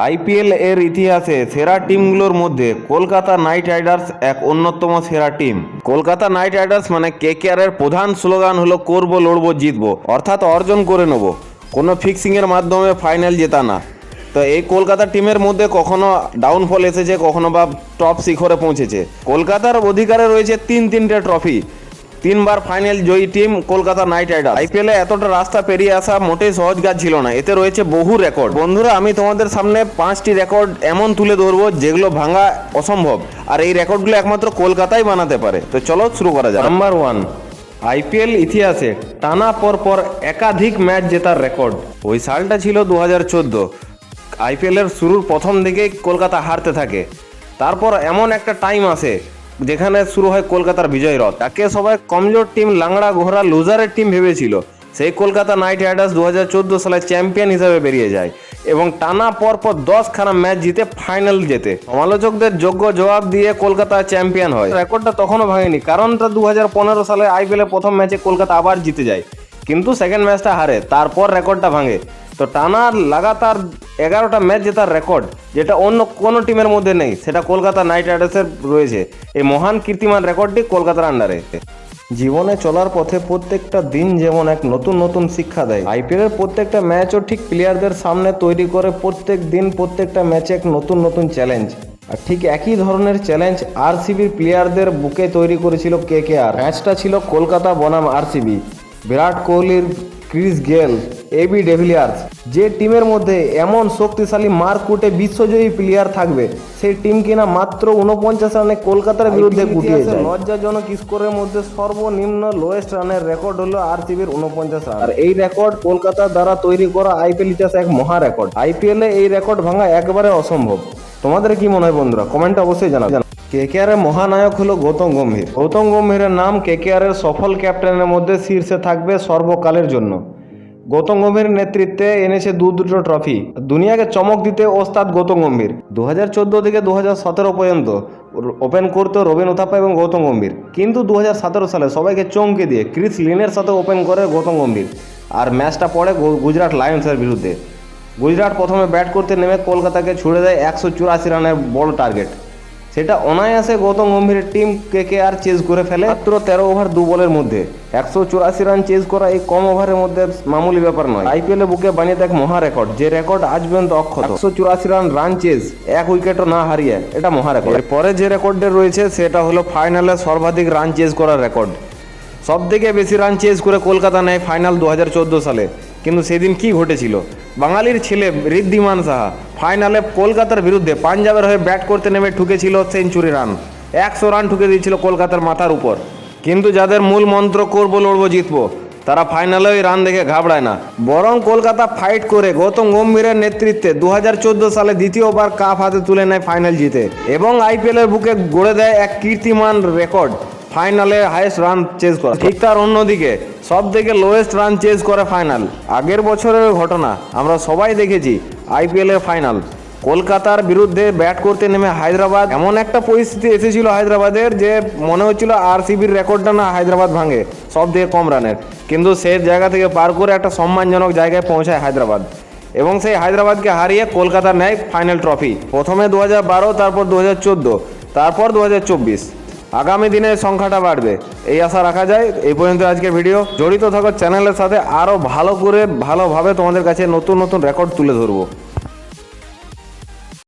IPL এর ইতিহাসে সেরা টিমগুলোর মধ্যে কলকাতা নাইট রাইডার্স এক অন্যতম সেরা টিম। কলকাতা নাইট রাইডার্স মানে কেকেআর এর প্রধান স্লোগান হলো করবো লড়বো জিতবো, অর্থাৎ অর্জন করে নেব, কোনো ফিক্সিংয়ের মাধ্যমে ফাইনাল জেতা না। তো এই কলকাতা টিমের মধ্যে কখনো ডাউনফল এসেছে, কখনো বা টপ শিখরে পৌঁছেছে। কলকাতার অধিকারে রয়েছে তিনটে ট্রফি, তিনবার ফাইনাল জয়ী টিম কলকাতা নাইট রাইডার্স। আইপিএলে এতটা রাস্তা পেরিয়ে আসা মোটেই সহজ কাজ ছিল না, এতে রয়েছে বহু রেকর্ড। বন্ধুরা, আমি তোমাদের সামনে 5টি রেকর্ড এমন তুলে ধরবো যেগুলো ভাঙা অসম্ভব, আর এই রেকর্ডগুলো একমাত্র কলকাতাই বানাতে পারে। তো চলো শুরু করা যাক। নাম্বার 1, আইপিএল ইতিহাসে টানা পর একাধিক ম্যাচ জেতার রেকর্ড। ওই সালটা ছিল 2014। আইপিএলের শুরুর প্রথম দিকেই কলকাতা হারতে থাকে, তারপর এমন একটা টাইম আসে যেখানে শুরু হয় কলকাতার বিজয় রথ। তাকে সবাই কমজোর টিম, লাংড়া ঘোড়া, লুজারের টিম ভেবেছিল। সেই কলকাতা নাইট রাইডার্স 2014 সালে চ্যাম্পিয়ন হিসেবে বেরিয়ে যায় এবং টানা পর 10খানা ম্যাচ জিতে ফাইনাল জেতে। সমালোচকদের যোগ্য জবাব দিয়ে কলকাতা চ্যাম্পিয়ন হয়। রেকর্ডটা তখনও ভাঙেনি, কারণটা 2015 সালে আইপিএলের প্রথম ম্যাচে কলকাতা আবার জিতে যায়, কিন্তু সেকেন্ড ম্যাচটা হারে, তারপর রেকর্ডটা ভাঙে। তো টানা লাগাতার 11টা ম্যাচ জেতার রেকর্ড, যেটা অন্য কোনো টিমের মধ্যে নেই, সেটা কলকাতা নাইট রাইডার্সের রয়েছে। এই মহান কীর্তিমান রেকর্ডটি কলকাতার আন্ডারে। জীবনে চলার পথে প্রত্যেকটা দিন যেমন এক নতুন শিক্ষা দেয়, আইপিএলের প্রত্যেকটা ম্যাচও ঠিক প্লেয়ারদের সামনে তৈরি করে প্রত্যেক দিন প্রত্যেকটা ম্যাচে এক নতুন চ্যালেঞ্জ। আর ঠিক একই ধরনের চ্যালেঞ্জ আরসিবির প্লেয়ারদের বুকে তৈরি করেছিল কেকেআর। ম্যাচটা ছিল কলকাতা বনাম আরসিবি। বিরাট কোহলির, ক্রিস গেল, এবি ডেভিলিয়ার্স, যে টিমের মধ্যে এমন শক্তিশালী মারকুটে বিশ্বজয়ী প্লেয়ার থাকবে, সেই টিম কিনা মাত্র 49 রানে কলকাতার বিরুদ্ধে গুটিয়ে যায়। লজ্জাজনক স্কোরের মধ্যে সর্বনিম্ন লোয়েস্ট রানের রেকর্ড হলো আরসিবির 49 রান। আর এই রেকর্ড কলকাতার দ্বারা তৈরি করা আইপিএল ইতিহাসে এক মহা রেকর্ড। আইপিএলে এই রেকর্ড ভাঙা একবারে অসম্ভব। তোমাদের কি মনে হয় বন্ধুরা? কমেন্টে অবশ্যই জানাবেন। কেকেআর এর মহানায়ক হলো গৌতম গম্ভীর। গৌতম গম্ভীরের নাম কেকেআর এর সফল ক্যাপ্টেনের মধ্যে শীর্ষে থাকবে সর্বকালের জন্য। গৌতম গম্ভীর নেতৃত্বে এনেছে দুটো ট্রফি। দুনিয়াকে চমক দিতে ওস্তাদ গৌতম গম্ভীর। 2014 থেকে 2017 পর্যন্ত ওপেন করতো রবিন উথাপ্পা এবং গৌতম গম্ভীর, কিন্তু 2017 সালে সবাইকে চমকে দিয়ে ক্রিস লিনের সাথে ওপেন করে গৌতম গম্ভীর। আর ম্যাচটা পড়ে গুজরাট লায়ন্সের বিরুদ্ধে। গুজরাট প্রথমে ব্যাট করতে নেমে কলকাতাকে ছুড়ে দেয় 184 রানের বড় টার্গেট। সেটা অনায়াসে গৌতম গম্ভীরের টিম কেকেআর চেজ করে ফেলে মাত্র 13 ওভার 2 বলের মধ্যে। 184 রান চেজ করা এই কম ওভারের মধ্যে মামুলি ব্যাপার নয়। আইপিএল এ বুকে বানিয়ে দেখ মহা রেকর্ড, যে রেকর্ড আজ পর্যন্ত অক্ষত। 184 রান চেজ, এক উইকেটও না হারিয়ে, এটা মহা রেকর্ড। এরপরে যে রেকর্ডটা রয়েছে সেটা হলো ফাইনালে সর্বাধিক রান চেজ করার রেকর্ড। সব থেকে বেশি রান চেজ করে কলকাতা নেয় ফাইনাল 2014 সালে। কিন্তু সেদিন কি ঘটেছিল? বাঙালির ছেলে ঋদ্ধিমান সাহা ফাইনালে কলকাতার বিরুদ্ধে পাঞ্জাবের হয়ে ব্যাট করতে নেমে ঠুকেছিল সেঞ্চুরি রান। 100 রান ঠুকে দিয়েছিল কলকাতার মাথার উপর। কিন্তু যাদের মূল মন্ত্র করবো লড়বো জিতবো, তারা ফাইনালে ওই রান দেখে ঘাবড়ায় না, বরং কলকাতা ফাইট করে গৌতম গম্ভীরের নেতৃত্বে 2014 সালে দ্বিতীয়বার কাপ হাতে তুলে নেয় ফাইনাল জিতে এবং আইপিএলের বুকে গড়ে দেয় এক কীর্তিমান রেকর্ড, ফাইনালে হাইয়েস্ট রান চেজ করা। ঠিক তার অন্যদিকে সব থেকে লোয়েস্ট রান চেজ করে ফাইনাল। আগের বছরের ঘটনা আমরা সবাই দেখেছি। আইপিএলের ফাইনাল কলকাতার বিরুদ্ধে ব্যাট করতে নেমে হায়দ্রাবাদ, এমন একটা পরিস্থিতি এসেছিল হায়দ্রাবাদের যে মনে হচ্ছিল আরসিবির রেকর্ডটা না হায়দ্রাবাদ ভাঙে সব থেকে কম রানের, কিন্তু সেই জায়গা থেকে পার করে একটা সম্মানজনক জায়গায় পৌঁছায় হায়দ্রাবাদ এবং সেই হায়দ্রাবাদকে হারিয়ে কলকাতা নেয় ফাইনাল ট্রফি। প্রথমে 2012, তারপর 2014, তারপর 2024। আগামী দিনে সংখ্যাটা বাড়বে এই আশা রাখা যায়। এই পর্যন্ত আজকের ভিডিও। জড়িত থাকো চ্যানেলের সাথে, আরও ভালো করে ভালোভাবে তোমাদের কাছে নতুন রেকর্ড তুলে ধরবো।